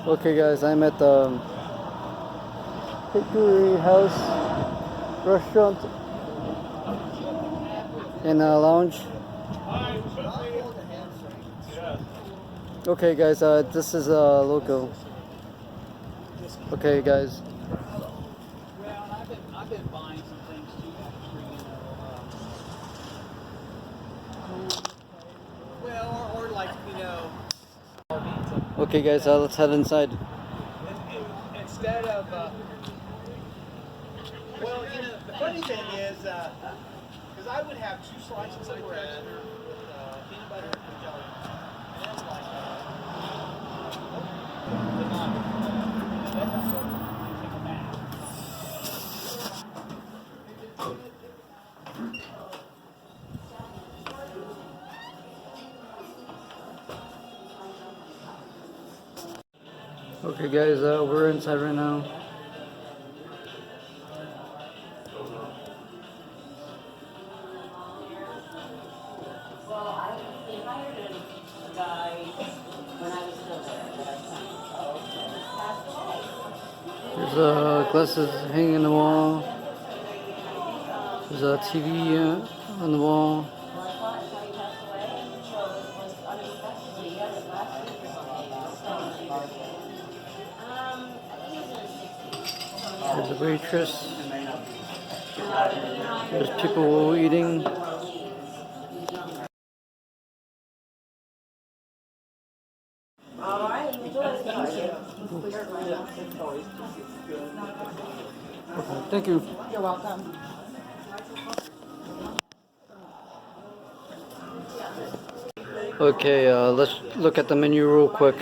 Okay guys, I'm at the Hickory House Restaurant in a lounge. Okay guys, this is a logo. Okay guys. Well, I've been buying some things too, or like, Okay guys, let's head inside. instead of, the funny thing is, because I would have 2 slices of bread with peanut butter and jelly. And that's like, Okay guys, we're inside right now. There's glasses hanging on the wall. There's a TV on the wall. There's a waitress. There's people eating. Okay, thank you. You're welcome. Okay, let's look at the menu real quick.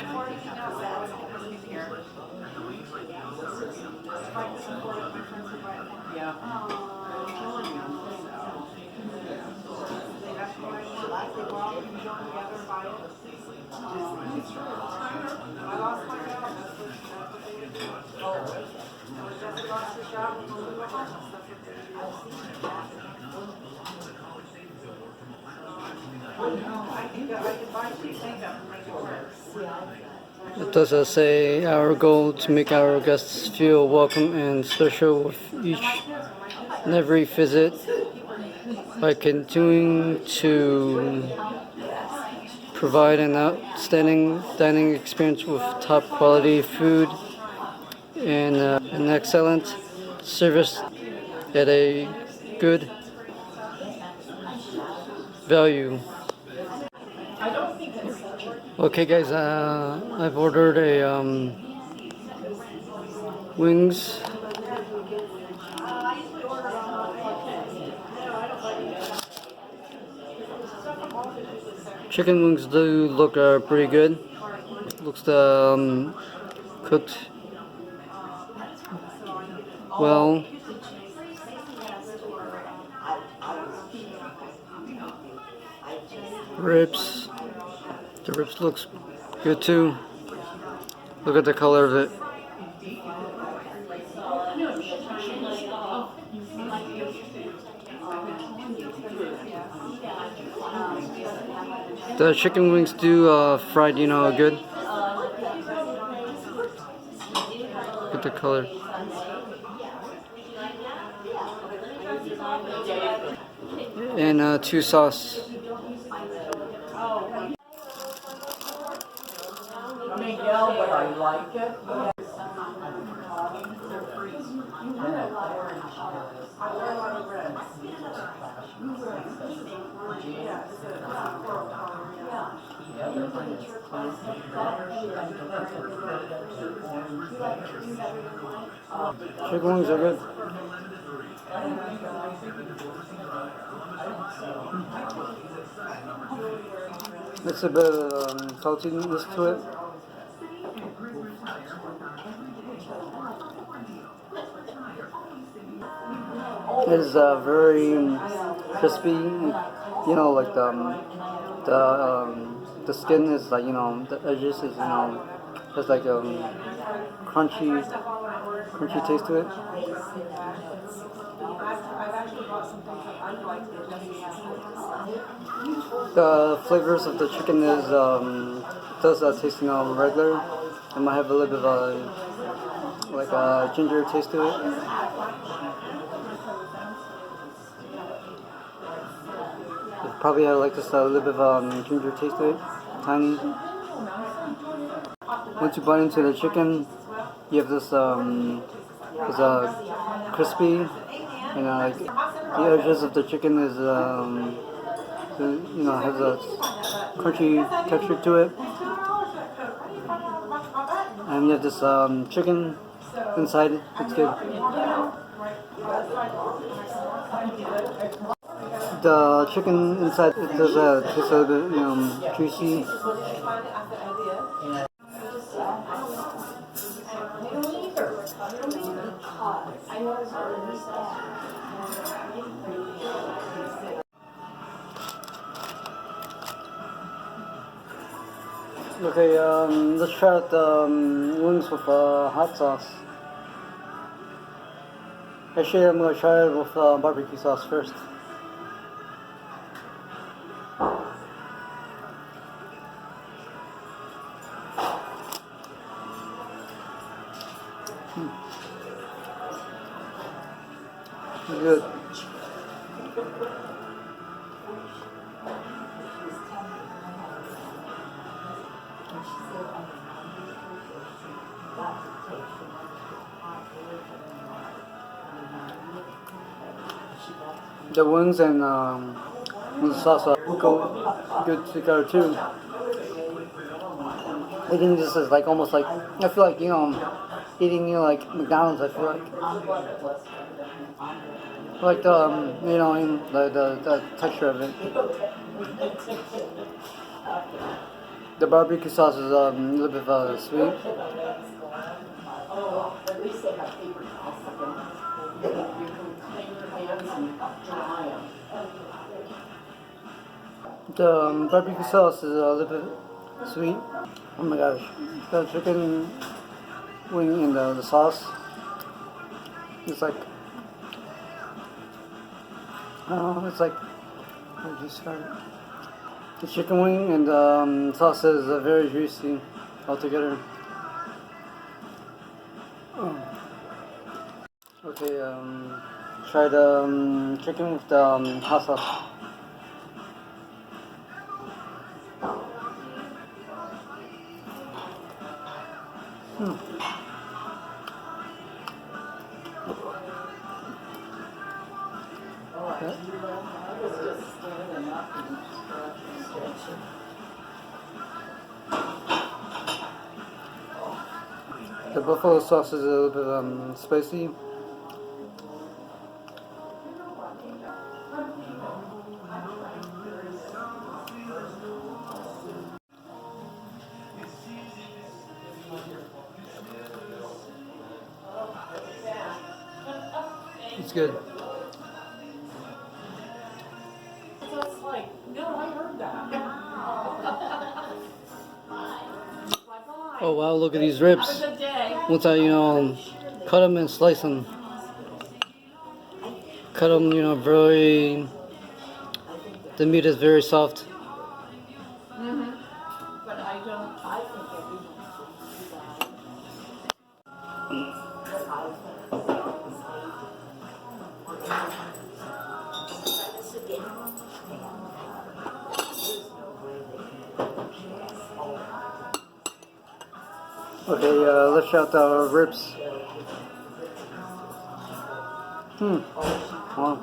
It does say our goal to make our guests feel welcome and special with each and every visit by continuing to provide an outstanding dining experience with top quality food and an excellent service at a good value. Okay guys, I've ordered a wings. Chicken wings do look pretty good. Looks cooked well. Ribs. The ribs looks good too. Look at the color of it. The chicken wings do fried, good. Look at the color. And 2 sauce. But I like it. Chicken wings are good. It's a bit saltiness to it. It is very crispy. Like the skin is like the edges is has like crunchy taste to it. The flavors of the chicken is does taste regular. It might have a little bit of a ginger taste to it. It probably has like just a little bit of ginger taste to it, tiny. Once you bite into the chicken, you have this crispy, and like the edges of the chicken is has a crunchy texture to it, and you have this chicken inside. It's good. The chicken inside it does taste a little bit juicy. Okay, let's try out the wings with hot sauce. Actually, I'm gonna try it with barbecue sauce first. Good. The wings and the sauce go good together too. I think this is like almost like, I feel like eating like McDonald's. I feel like the texture of it. The barbecue sauce is a little bit sweet. The barbecue sauce is a little bit sweet. Oh my gosh, the chicken wing and the sauce. It's like, it's like, how would you describe it? The chicken wing and the sauce is very juicy altogether. Okay, try the chicken with the hot sauce. The buffalo sauce is a little bit spicy. It's good. Just like, no, I heard that. Oh wow, look at these ribs. Once I, cut them and slice them. Cut them, very, the meat is very soft. But I think Okay, let's try out the ribs. Wow.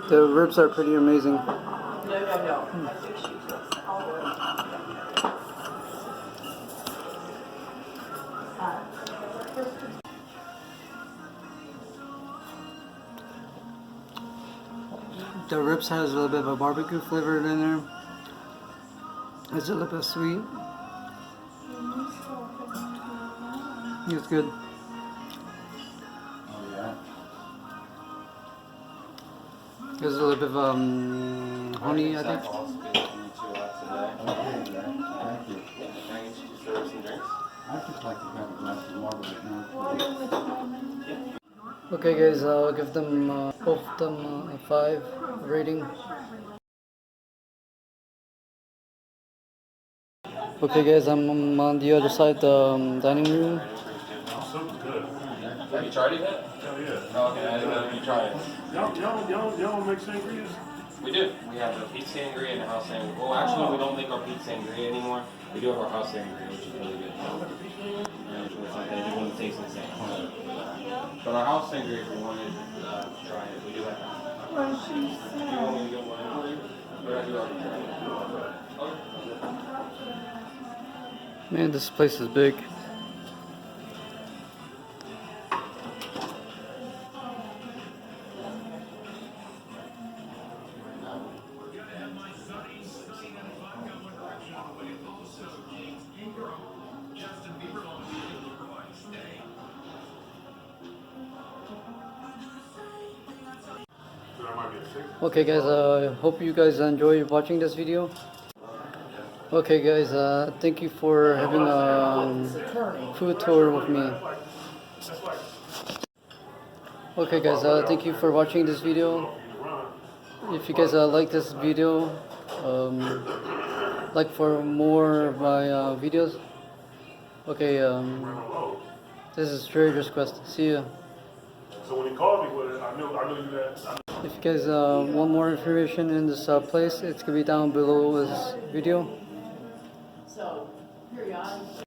The ribs are pretty amazing. no. The ribs has a little bit of a barbecue flavor in there. It's a little bit sweet. It's good. There's a little bit of honey, I think. Okay guys, I'll give them both of them a 5 rating. Okay guys, I'm on the other side, the dining room. Have you tried it yet? Hell yeah. Oh, okay, I didn't know if you tried it. Y'all make sangrias? We do. We have the peach sangria and the house sangria. Well, actually, we don't make our peach sangria anymore. We do have our house sangria, which is really good. It doesn't taste the same. But our house sangria, if you wanted to try it, we do have that. Do you want me to get one for you? Or have you already tried it? Man, this place is big. Okay guys, I hope you guys enjoy watching this video. Okay guys, thank you for having a food tour with me. Okay guys, thank you for watching this video. If you guys like this video, like for more of my videos. Okay, this is Trader's Quest. See ya. So when he called me with it, I knew you had. If you guys want more information in this place, it's gonna be down below this video. So, here you are.